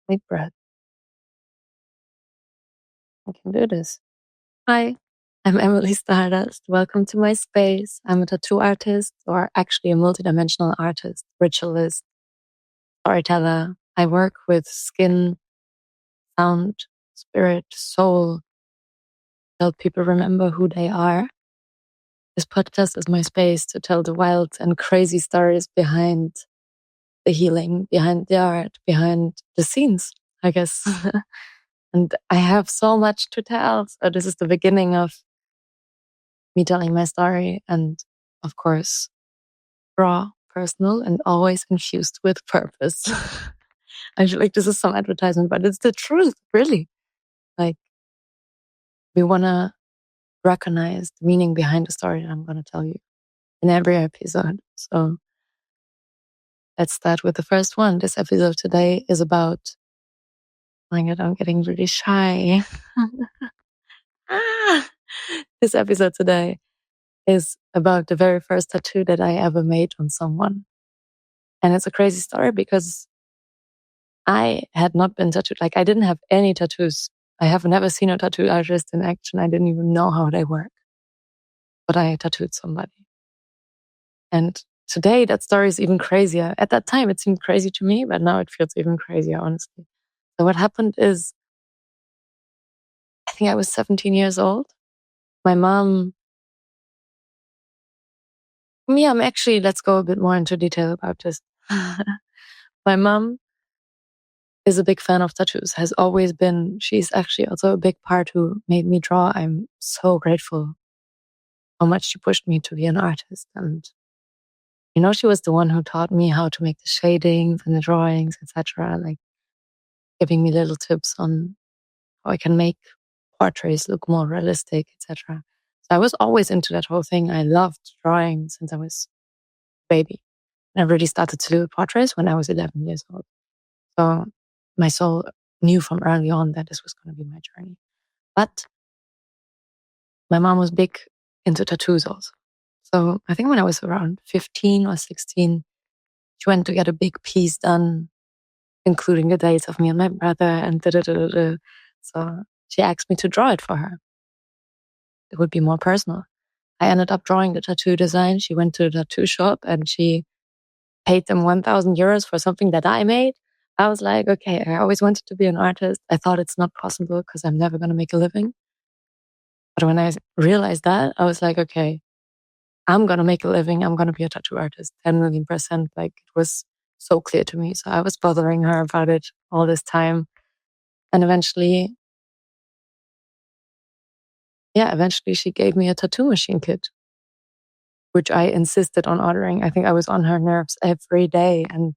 Deep breath. I can do this. Hi, I'm Emely Stardust. Welcome to my space. I'm a tattoo artist, or actually a multidimensional artist, ritualist, storyteller. I work with skin, sound, spirit, soul, help people remember who they are. This podcast is my space to tell the wild and crazy stories behind the healing, behind the art, behind the scenes, I guess. And I have so much to tell. So this is the beginning of me telling my story, and of course, raw, personal, and always infused with purpose. I feel like this is some advertisement, but it's the truth, really. Like, we want to recognize the meaning behind the story that I'm going to tell you in every episode. So let's start with the first one. This episode today is about, oh my God, I'm getting really shy. This episode today is about the very first tattoo that I ever made on someone. And it's a crazy story because I had not been tattooed. Like, I didn't have any tattoos. I have never seen a tattoo artist in action. I didn't even know how they work. But I tattooed somebody. And today that story is even crazier. At that time, it seemed crazy to me, but now it feels even crazier, honestly. So what happened is, I think I was 17 years old. My mom, let's go a bit more into detail about this. My mom is a big fan of tattoos, has always been. She's actually also a big part who made me draw. I'm so grateful how much she pushed me to be an artist. And, she was the one who taught me how to make the shadings and the drawings, etc. Like, giving me little tips on how I can make portraits look more realistic, etc. So I was always into that whole thing. I loved drawing since I was a baby. And I really started to do portraits when I was 11 years old. So my soul knew from early on that this was going to be my journey. But my mom was big into tattoos also. So I think when I was around 15 or 16, she went to get a big piece done, including the dates of me and my brother and da-da-da-da-da. So she asked me to draw it for her. It would be more personal. I ended up drawing the tattoo design. She went to the tattoo shop and she paid them 1,000 euros for something that I made. I was like, okay, I always wanted to be an artist. I thought it's not possible because I'm never going to make a living. But when I realized that, I was like, okay, I'm going to make a living. I'm going to be a tattoo artist, 10 million %. Like, it was so clear to me. So I was bothering her about it all this time. And eventually she gave me a tattoo machine kit, which I insisted on ordering. I think I was on her nerves every day. And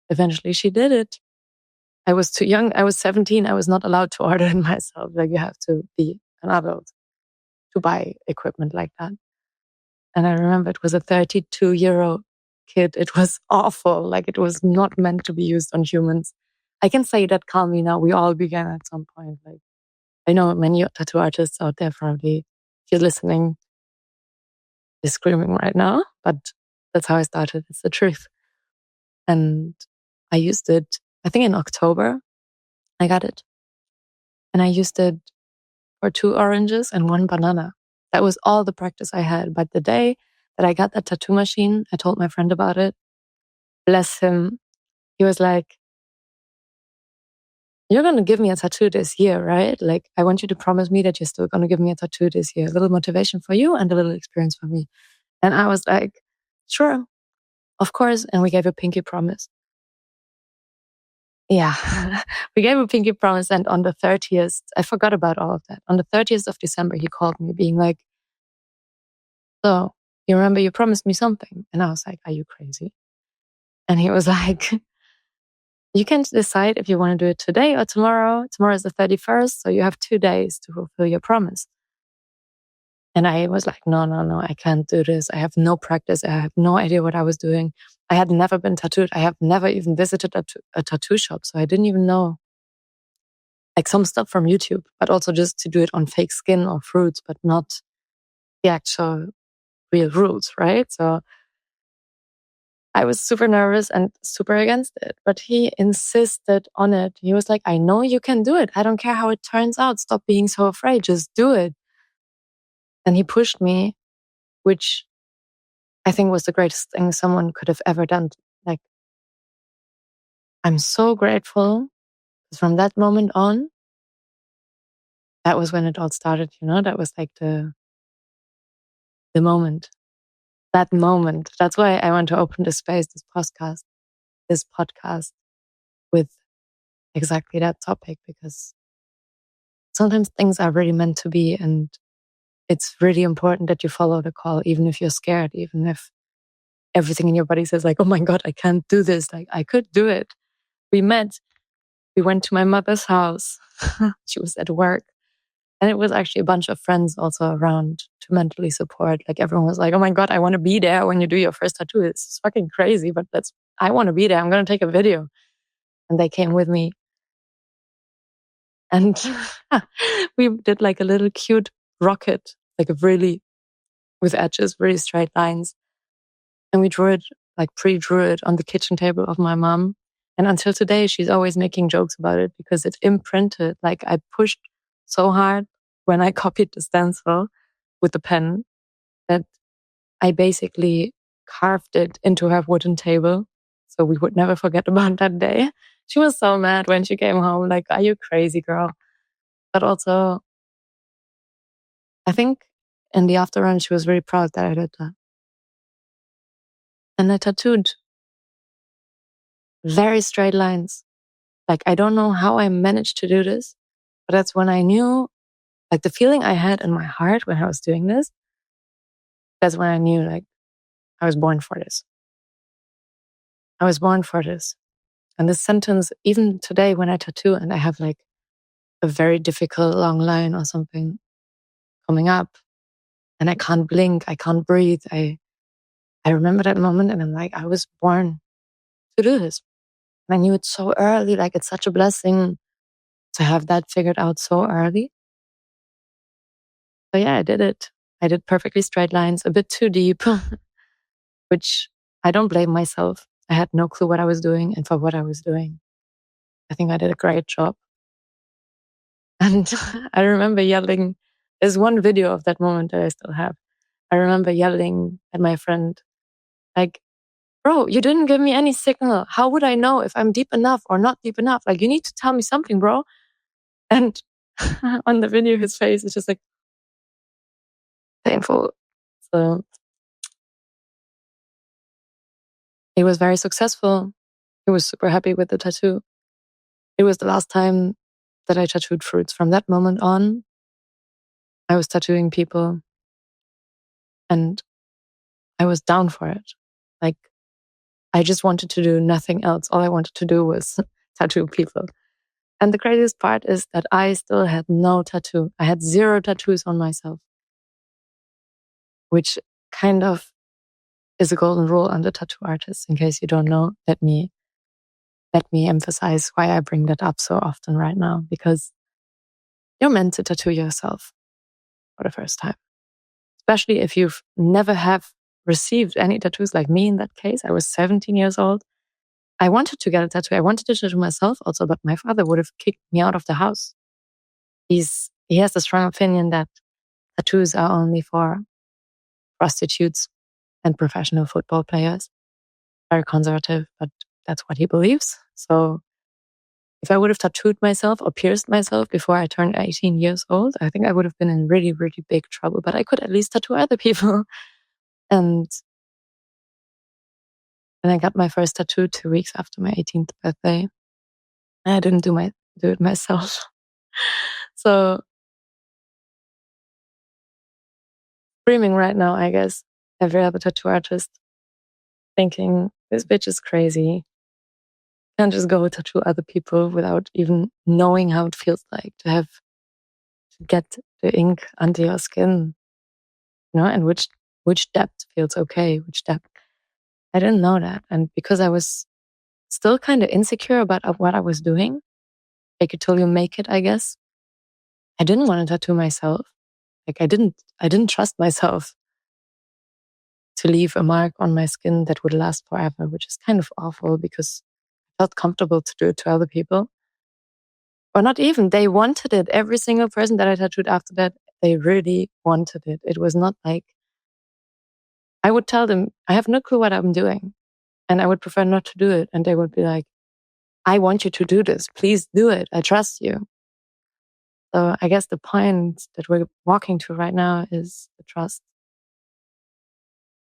eventually she did it. I was too young. I was 17. I was not allowed to order it myself. Like, you have to be an adult to buy equipment like that. And I remember it was a 32 euro kit. It was awful. Like, it was not meant to be used on humans. I can say that calmly now. We all began at some point. Like, I know many tattoo artists out there probably, if you're listening, is screaming right now, but that's how I started. It's the truth. And I used it, I think in October, I got it. And I used it for 2 oranges and 1 banana. That was all the practice I had. But the day that I got that tattoo machine, I told my friend about it. Bless him. He was like, you're going to give me a tattoo this year, right? Like, I want you to promise me that you're still going to give me a tattoo this year. A little motivation for you and a little experience for me. And I was like, sure, of course. And we gave a pinky promise. Yeah, we gave a pinky promise. And on the 30th, I forgot about all of that. On the 30th of December, he called me being like, so you remember you promised me something? And I was like, are you crazy? And he was like, you can decide if you want to do it today or tomorrow. Tomorrow is the 31st. So you have 2 days to fulfill your promise. And I was like, no, I can't do this. I have no practice. I have no idea what I was doing. I had never been tattooed. I have never even visited a tattoo shop. So I didn't even know, like, some stuff from YouTube, but also just to do it on fake skin or fruits, but not the actual real rules, right? So I was super nervous and super against it, but he insisted on it. He was like, I know you can do it. I don't care how it turns out. Stop being so afraid. Just do it. And he pushed me, which I think was the greatest thing someone could have ever done. Like, I'm so grateful because from that moment on, that was when it all started, that was like the moment, that moment. That's why I want to open this space, this podcast with exactly that topic, because sometimes things are really meant to be. And it's really important that you follow the call, even if you're scared, even if everything in your body says like, oh my God, I can't do this. Like I could do it. We went to my mother's house. She was at work. And it was actually a bunch of friends also around to mentally support. Like everyone was like, oh my God, I want to be there when you do your first tattoo. It's fucking crazy, but I want to be there. I'm going to take a video. And they came with me. And we did like a little cute rocket, like with edges, really straight lines. And we pre-drew it on the kitchen table of my mom. And until today, she's always making jokes about it because it imprinted. Like I pushed so hard when I copied the stencil with the pen that I basically carved it into her wooden table. So we would never forget about that day. She was so mad when she came home. Like, are you crazy, girl? But also, I think in the after run, she was very proud that I did that. And I tattooed very straight lines. Like, I don't know how I managed to do this, but that's when I knew, like the feeling I had in my heart when I was doing this, that's when I knew like I was born for this. I was born for this. And this sentence, even today when I tattoo and I have like a very difficult long line or something coming up and I can't blink, I can't breathe. I remember that moment and I'm like, I was born to do this. And I knew it so early, like it's such a blessing to have that figured out so early. So yeah, I did it. I did perfectly straight lines, a bit too deep, which I don't blame myself. I had no clue what I was doing and for what I was doing. I think I did a great job. And I remember yelling. There's one video of that moment that I still have. I remember yelling at my friend, like, bro, you didn't give me any signal. How would I know if I'm deep enough or not deep enough? Like, you need to tell me something, bro. And on the video, his face is just like painful. So he was very successful. He was super happy with the tattoo. It was the last time that I tattooed fruits. From that moment on, I was tattooing people and I was down for it. Like, I just wanted to do nothing else. All I wanted to do was tattoo people. And the craziest part is that I still had no tattoo. I had 0 tattoos on myself, which kind of is a golden rule under tattoo artists. In case you don't know, let me emphasize why I bring that up so often right now, because you're meant to tattoo yourself for the first time, especially if you've never have received any tattoos like me. In that case, I was 17 years old. I wanted to get a tattoo. I wanted to tattoo myself also, but my father would have kicked me out of the house. He has a strong opinion that tattoos are only for prostitutes and professional football players. Very conservative, but that's what he believes. So if I would have tattooed myself or pierced myself before I turned 18 years old, I think I would have been in really, really big trouble. But I could at least tattoo other people. And I got my first tattoo 2 weeks after my 18th birthday. I didn't do it myself. So screaming right now, I guess, every other tattoo artist thinking, this bitch is crazy. Can't just go tattoo other people without even knowing how it feels like to get the ink under your skin, and which depth feels okay, which depth. I didn't know that. And because I was still kind of insecure about what I was doing, fake it till you make it, I guess, I didn't want to tattoo myself. Like I didn't trust myself to leave a mark on my skin that would last forever, which is kind of awful because I felt comfortable to do it to other people. Or not even, they wanted it. Every single person that I tattooed after that, they really wanted it. It was not like, I would tell them, I have no clue what I'm doing and I would prefer not to do it. And they would be like, I want you to do this. Please do it. I trust you. So I guess the point that we're walking to right now is the trust.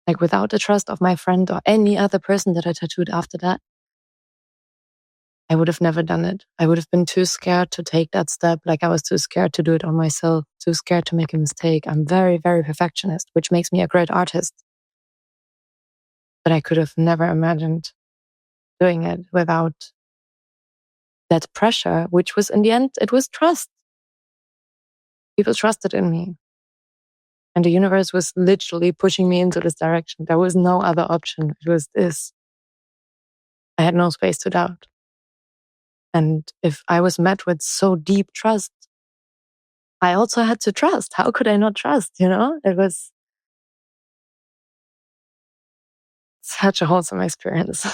Like without the trust of my friend or any other person that I tattooed after that, I would have never done it. I would have been too scared to take that step. Like I was too scared to do it on myself, too scared to make a mistake. I'm very, very perfectionist, which makes me a great artist. But I could have never imagined doing it without that pressure, which was in the end, it was trust. People trusted in me. And the universe was literally pushing me into this direction. There was no other option. It was this. I had no space to doubt. And if I was met with so deep trust, I also had to trust. How could I not trust? It was such a wholesome experience.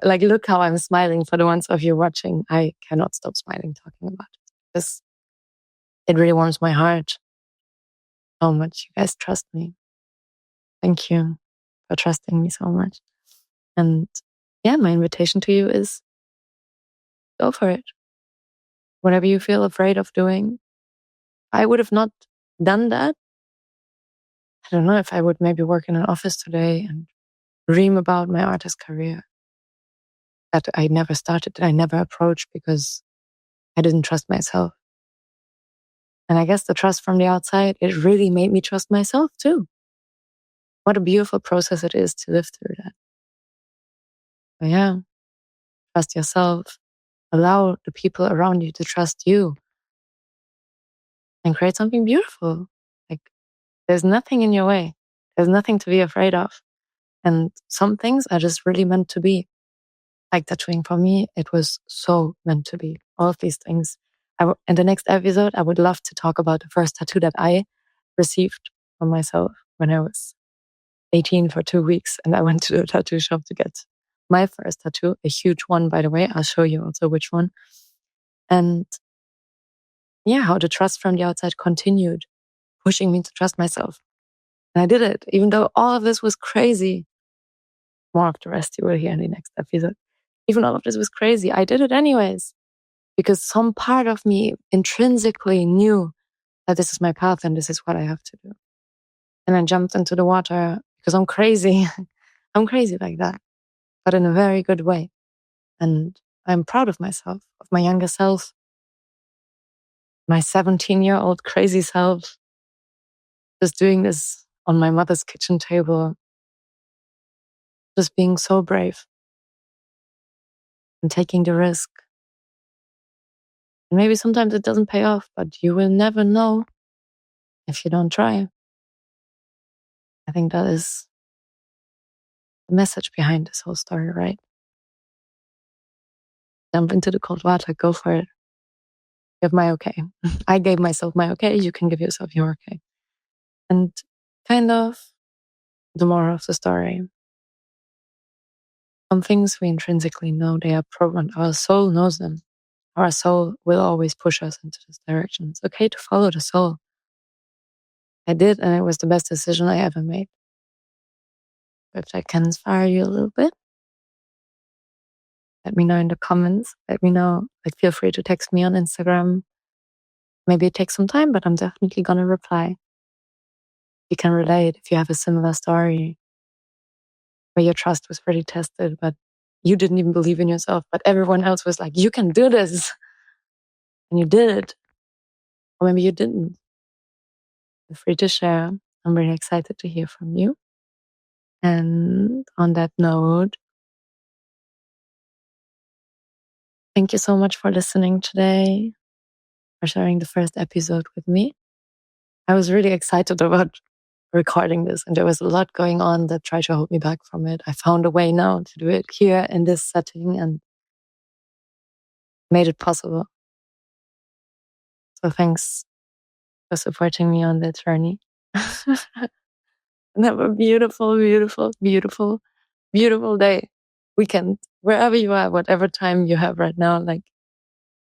Like, look how I'm smiling for the ones of you watching. I cannot stop smiling talking about it. It really warms my heart how much you guys trust me. Thank you for trusting me so much. And yeah, my invitation to you is go for it. Whatever you feel afraid of doing. I would have not done that. I don't know if I would maybe work in an office today and dream about my artist career that I never started, that I never approached because I didn't trust myself. And I guess the trust from the outside, it really made me trust myself too. What a beautiful process it is to live through that. But yeah, trust yourself. Allow the people around you to trust you and create something beautiful. Like there's nothing in your way. There's nothing to be afraid of. And some things are just really meant to be. Like tattooing for me, it was so meant to be. All of these things. In the next episode, I would love to talk about the first tattoo that I received for myself when I was 18 for 2 weeks. And I went to a tattoo shop to get my first tattoo, a huge one, by the way. I'll show you also which one. And yeah, how the trust from the outside continued, pushing me to trust myself. And I did it, even though all of this was crazy. More of the rest you will hear in the next episode. Even all of this was crazy. I did it anyways, because some part of me intrinsically knew that this is my path and this is what I have to do. And I jumped into the water because I'm crazy. I'm crazy like that, but in a very good way. And I'm proud of myself, of my younger self, my 17-year-old crazy self, just doing this on my mother's kitchen table, just being so brave and taking the risk. And maybe sometimes it doesn't pay off, but you will never know if you don't try. I think that is the message behind this whole story, right? Jump into the cold water, go for it. Give my okay. I gave myself my okay, you can give yourself your okay. And kind of the moral of the story. Some things we intrinsically know, they are programmed. Our soul knows them. Our soul will always push us into this direction. It's okay to follow the soul. I did, and it was the best decision I ever made. If that can inspire you a little bit, let me know in the comments. Let me know. Like, feel free to text me on Instagram. Maybe it takes some time, but I'm definitely going to reply. You can relate if you have a similar story where your trust was pretty tested, but you didn't even believe in yourself, but everyone else was like, you can do this. And you did it. Or maybe you didn't. Feel free to share. I'm really excited to hear from you. And on that note, thank you so much for listening today, for sharing the first episode with me. I was really excited about recording this, and there was a lot going on that tried to hold me back from it. I found a way now to do it here in this setting and made it possible. So thanks for supporting me on that journey. and have a beautiful, beautiful, beautiful, beautiful day, weekend, wherever you are, whatever time you have right now. Like,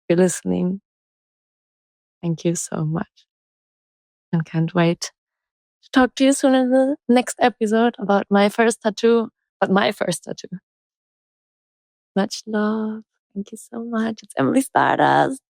you're listening. Thank you so much. And can't wait to talk to you soon in the next episode about my first tattoo. Much love. Thank you so much. It's Emely Stardust.